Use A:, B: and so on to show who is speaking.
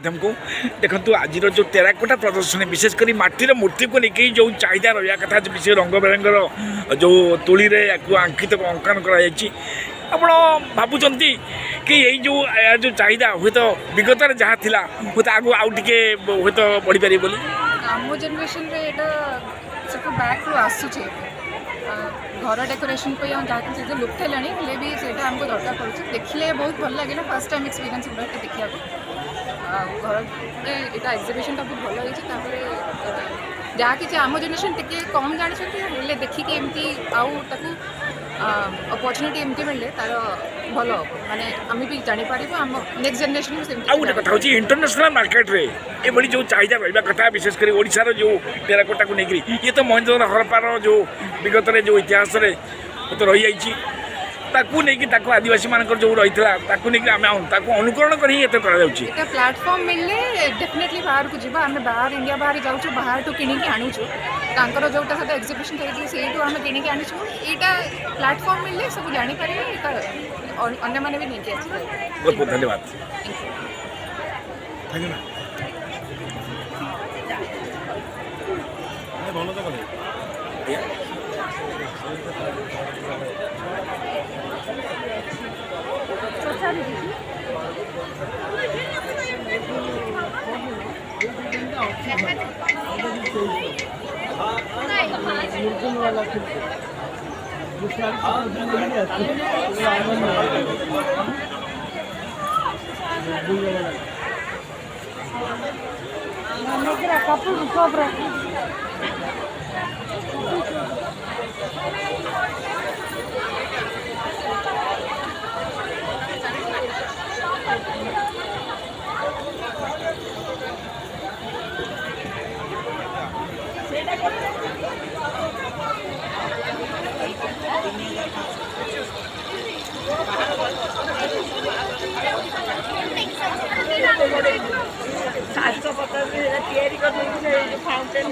A: गणमाध्यम को देखो आज जो टेराकोटा प्रदर्शनी विशेषकर माटीर मूर्ति को लेकिन जो चाहिदा रहा कथा विशेष रंग बेरंगर जो तुली आंकित अंकन कर भावुंट कि यही जो चाहिदा हूँ तो विगत जहाँ थी हूँ आगू आउ टे हूँ तो बढ़ी पारे बोली
B: आम जेनेरेशन सब बैक टू आसूचे घर डेकोरेशन पे जहाँ लुक है भी से आमको दरकार पड़े देखिले बहुत भल लगे फर्स्ट टाइम एक्सपीरियंस देखा घर यहाँ एक्जिबिशन बहुत भल होती जहाँ कि आम जेनेरेशन टी कम जानते देखिए एमती आउ अपॉर्चुनिटी एमती मिले तार भल माने आम भी जापर आम नेक्स्ट जेनेरेशन
A: आउ गोटे कथा इंटरनेशनल मार्केट रे ये जो चाहिदा रहा कथा विशेषकर ओडिशार जो टेराकोटा को लेकर ये तो महेंद्र हरप्पार जो विगत जो इतिहास तो रही जाइए नहीं आदिवासी मान जो रही आम अनुकरण कर
B: प्लेटफॉर्म मिलले डेफिनेटली बाहर को जीवा आम बाहर इंडिया बाहर जाऊँ बाहर तो किणी आणुचु तांकर जोटा सब एक्जिबिशन थी से आम किणी आणुचु यहाँ प्लेटफॉर्म मिलले सब जापर अन्य मैंने भी नहीं
A: बहुत बहुत धन्यवाद
C: फाउंटेन